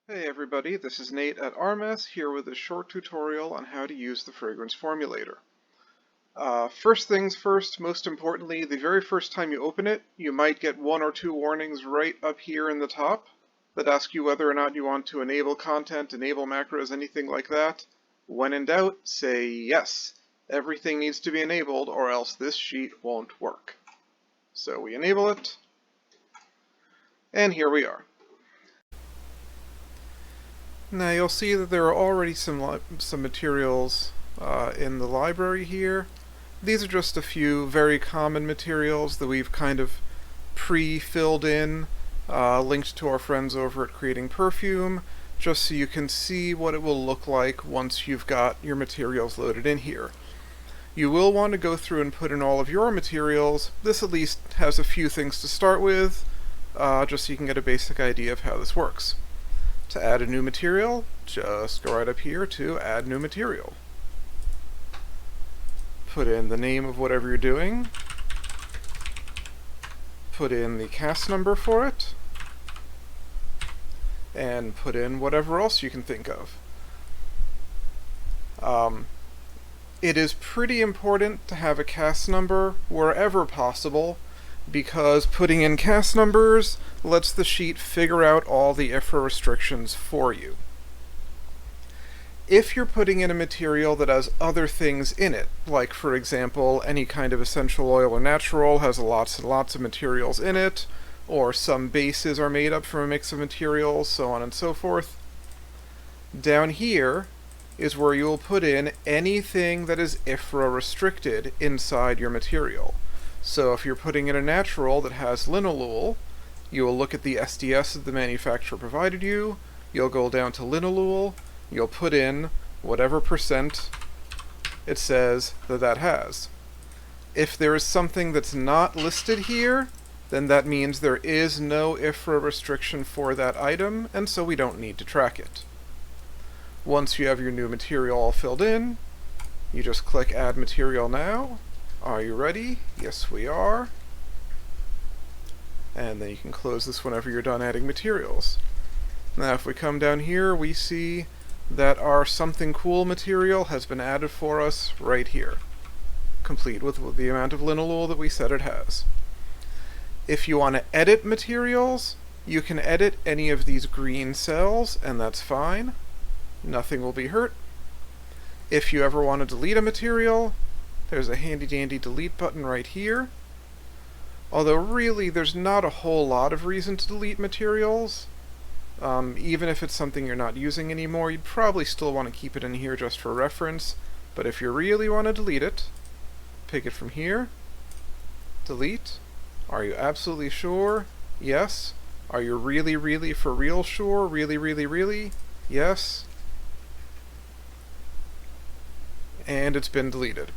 Hey everybody, this is Nate at RMS here with a short tutorial on how to use the fragrance formulator. First things first, most importantly, the very first time you open it, you might get one or two warnings right up here in the top that ask you whether or not you want to enable content, enable macros, anything like that. When in doubt, say yes. Everything needs to be enabled or else this sheet won't work. So we enable it, and here we are. Now you'll see that there are already some materials in the library here. These are just a few very common materials that we've kind of pre-filled in, linked to our friends over at Creating Perfume, just so you can see what it will look like once you've got your materials loaded in here. You will want to go through and put in all of your materials. This at least has a few things to start with, just so you can get a basic idea of how this works. To add a new material, just go right up here to Add New Material. Put in the name of whatever you're doing. Put in the cast number for it. And put in whatever else you can think of. It is pretty important to have a cast number wherever possible, because putting in cast numbers lets the sheet figure out all the IFRA restrictions for you. If you're putting in a material that has other things in it, like for example any kind of essential oil or natural has lots and lots of materials in it, or some bases are made up from a mix of materials, so on and so forth, down here is where you'll put in anything that is IFRA restricted inside your material. So if you're putting in a natural that has linalool, you will look at the SDS that the manufacturer provided you, you'll go down to linalool, you'll put in whatever percent it says that that has. If there is something that's not listed here, then that means there is no IFRA restriction for that item, and so we don't need to track it. Once you have your new material all filled in, you just click Add Material Now. Are you ready? Yes, we are. And then you can close this whenever you're done adding materials. Now if we come down here, we see that our Something Cool material has been added for us right here, complete with the amount of linalool that we said it has. If you want to edit materials, you can edit any of these green cells, and that's fine. Nothing will be hurt. If you ever want to delete a material, there's a handy-dandy delete button right here. Although really, there's not a whole lot of reason to delete materials. Even if it's something you're not using anymore, you'd probably still want to keep it in here just for reference. But if you really want to delete it, pick it from here. Delete. Are you absolutely sure? Yes. Are you really, really for real sure? Really, really, really? Yes. And it's been deleted.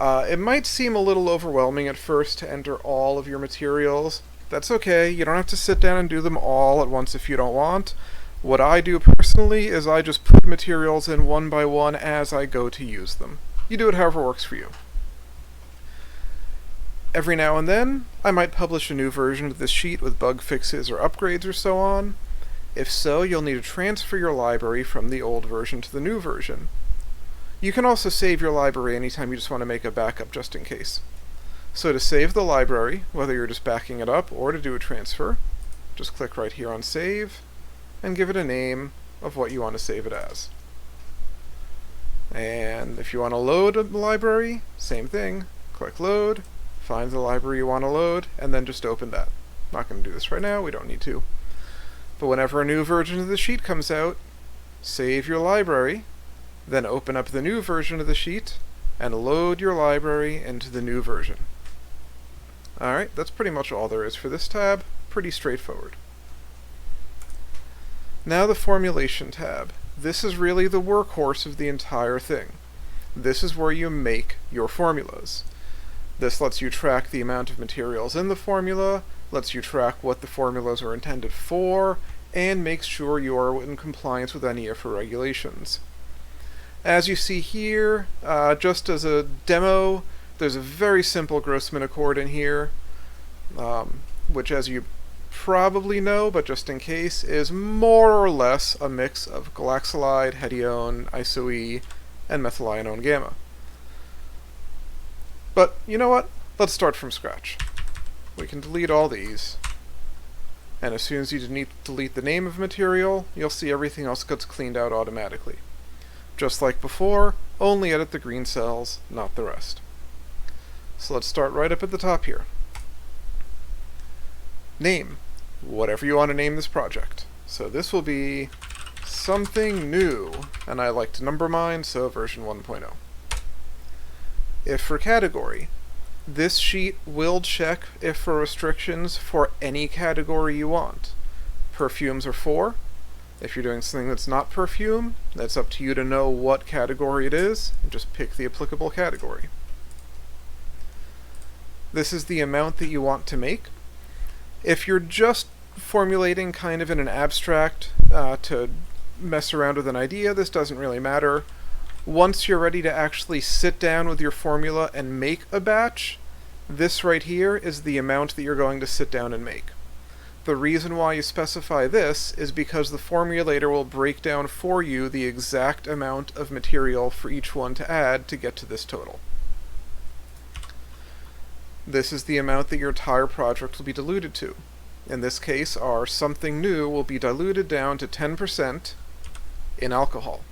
It might seem a little overwhelming at first to enter all of your materials. That's okay, you don't have to sit down and do them all at once if you don't want. What I do personally is I just put materials in one by one as I go to use them. You do it however works for you. Every now and then, I might publish a new version of this sheet with bug fixes or upgrades or so on. If so, you'll need to transfer your library from the old version to the new version. You can also save your library anytime you just want to make a backup just in case. So to save the library, whether you're just backing it up or to do a transfer, just click right here on Save and give it a name of what you want to save it as. And if you want to load the library, same thing. Click Load, find the library you want to load, and then just open that. I'm not going to do this right now, we don't need to. But whenever a new version of the sheet comes out, save your library, then open up the new version of the sheet, and load your library into the new version. Alright, that's pretty much all there is for this tab. Pretty straightforward. Now the Formulation tab. This is really the workhorse of the entire thing. This is where you make your formulas. This lets you track the amount of materials in the formula, lets you track what the formulas are intended for, and makes sure you are in compliance with any IFRA regulations. As you see here, just as a demo, there's a very simple Grossman Accord in here, which as you probably know, but just in case, is more or less a mix of galaxolide, hedione, isoe, and methylionone gamma. But you know what? Let's start from scratch. We can delete all these, and as soon as you delete the name of a material, you'll see everything else gets cleaned out automatically. Just like before, only edit the green cells, not the rest. So let's start right up at the top here. Name. Whatever you want to name this project. So this will be something new, and I like to number mine, so version 1.0. If for category, this sheet will check if for restrictions for any category you want. Perfumes are 4. If you're doing something that's not perfume, that's up to you to know what category it is, and just pick the applicable category. This is the amount that you want to make. If you're just formulating kind of in an abstract to mess around with an idea, this doesn't really matter. Once you're ready to actually sit down with your formula and make a batch, this right here is the amount that you're going to sit down and make. The reason why you specify this is because the formulator will break down for you the exact amount of material for each one to add to get to this total. This is the amount that your entire project will be diluted to. In this case, our something new will be diluted down to 10% in alcohol.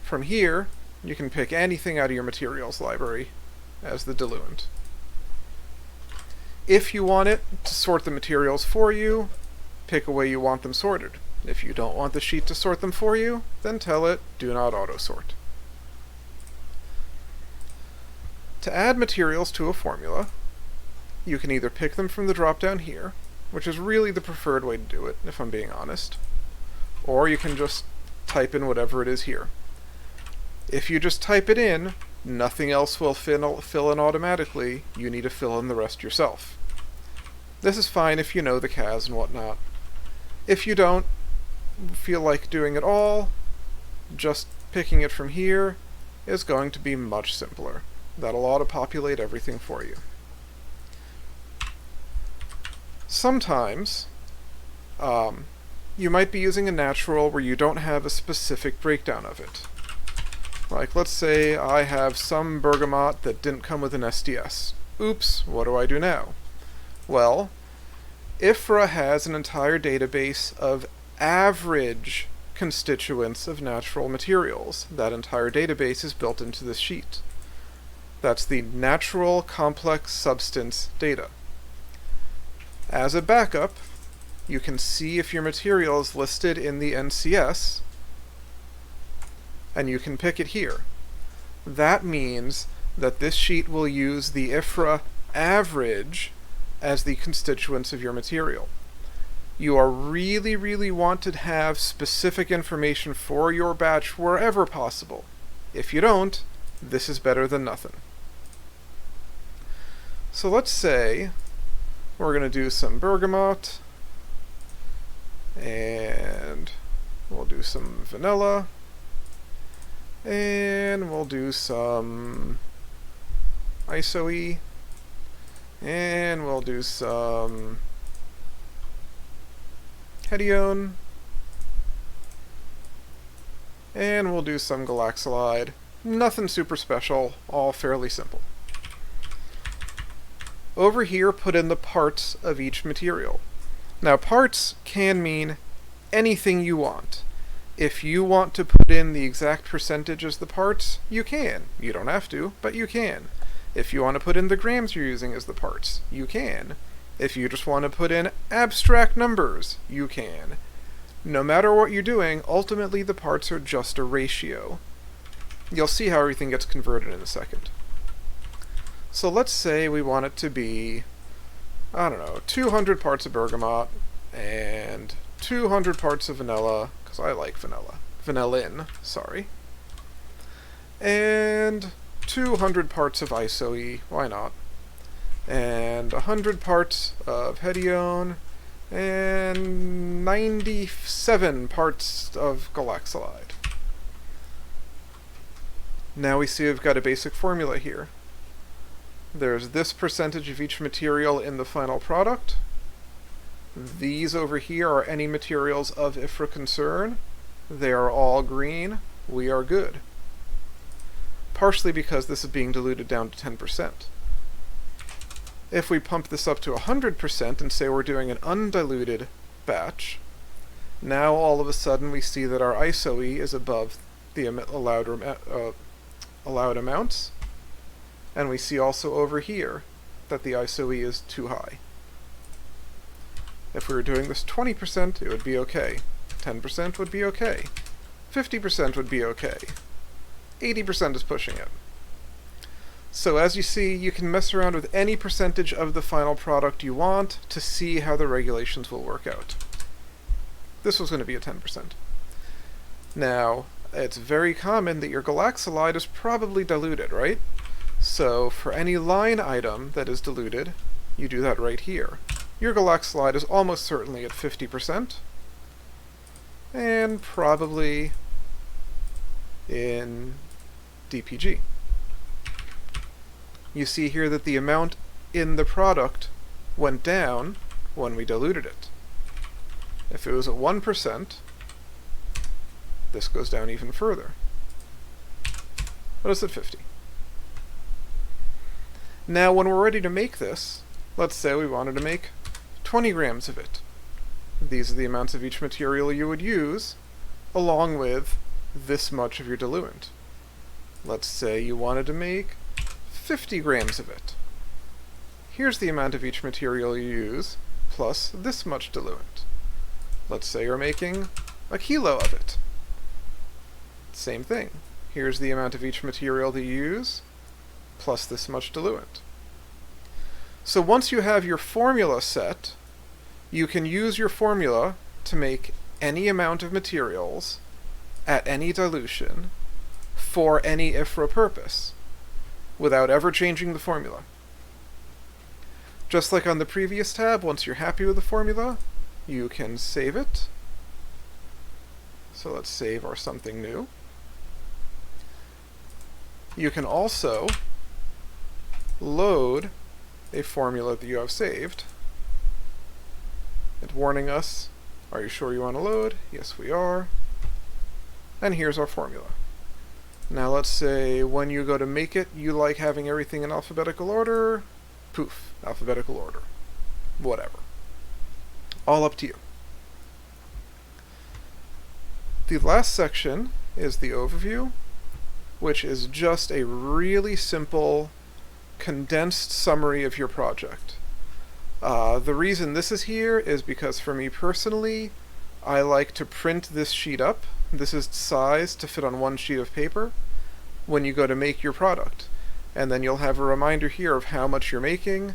From here, you can pick anything out of your materials library as the diluent. If you want it to sort the materials for you, pick a way you want them sorted. If you don't want the sheet to sort them for you, then tell it, do not auto-sort. To add materials to a formula, you can either pick them from the drop-down here, which is really the preferred way to do it, if I'm being honest, or you can just type in whatever it is here. If you just type it in, nothing else will fill in automatically. You need to fill in the rest yourself. This is fine if you know the CAS and whatnot. If you don't feel like doing it all, just picking it from here is going to be much simpler. That'll auto-populate everything for you. Sometimes, you might be using a natural where you don't have a specific breakdown of it. Like, let's say I have some bergamot that didn't come with an SDS. Oops, what do I do now? Well, IFRA has an entire database of average constituents of natural materials. That entire database is built into this sheet. That's the natural complex substance data. As a backup, you can see if your material is listed in the NCS, and you can pick it here. That means that this sheet will use the IFRA average as the constituents of your material. You are really want to have specific information for your batch wherever possible. If you don't, this is better than nothing. So let's say we're going to do some bergamot, and we'll do some vanilla, and we'll do some isoe, and we'll do some hedione, and we'll do some galaxolide. Nothing super special, all fairly simple. Over here, put in the parts of each material. Now, parts can mean anything you want. If you want to put in the exact percentage as the parts, you can. You don't have to, but you can. If you want to put in the grams you're using as the parts, you can. If you just want to put in abstract numbers, you can. No matter what you're doing, ultimately the parts are just a ratio. You'll see how everything gets converted in a second. So let's say we want it to be, 200 parts of bergamot and 200 parts of vanilla, because I like vanilla. Vanillin, sorry. And 200 parts of isoe, why not? And 100 parts of hedione, and 97 parts of galaxolide. Now we see we've got a basic formula here. There's this percentage of each material in the final product, These over here are any materials of IFRA concern. They are all green. We are good. Partially because this is being diluted down to 10%. If we pump this up to 100% and say we're doing an undiluted batch, now all of a sudden we see that our ISOE is above the allowed amounts, and we see also over here that the ISOE is too high. If we were doing this 20%, it would be okay. 10% would be okay. 50% would be okay. 80% is pushing it. So as you see, you can mess around with any percentage of the final product you want to see how the regulations will work out. This was going to be a 10%. Now, it's very common that your galaxolide is probably diluted, right? So for any line item that is diluted, you do that right here. Your galaxolide is almost certainly at 50%, and probably in DPG. You see here that the amount in the product went down when we diluted it. If it was at 1%, this goes down even further. But it's at 50. Now when we're ready to make this, let's say we wanted to make 20 grams of it. These are the amounts of each material you would use, along with this much of your diluent. Let's say you wanted to make 50 grams of it. Here's the amount of each material you use, plus this much diluent. Let's say you're making a kilo of it. Same thing. Here's the amount of each material that you use, plus this much diluent. So once you have your formula set, you can use your formula to make any amount of materials at any dilution for any IFRA purpose, without ever changing the formula. Just like on the previous tab, once you're happy with the formula, you can save it. So let's save our something new. You can also load a formula that you have saved. It's warning us, are you sure you want to load? Yes, we are. And here's our formula. Now let's say when you go to make it, you like having everything in alphabetical order. Poof, alphabetical order. Whatever. All up to you. The last section is the overview, which is just a really simple, condensed summary of your project. The reason this is here is because for me personally, I like to print this sheet up. This is sized to fit on one sheet of paper when you go to make your product. And then you'll have a reminder here of how much you're making,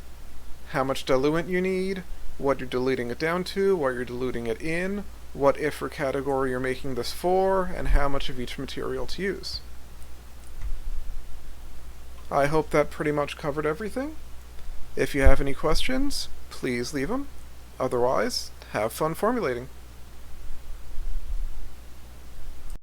how much diluent you need, what you're diluting it down to, what you're diluting it in, what IFRA category you're making this for, and how much of each material to use. I hope that pretty much covered everything. If you have any questions, please leave them. Otherwise, have fun formulating.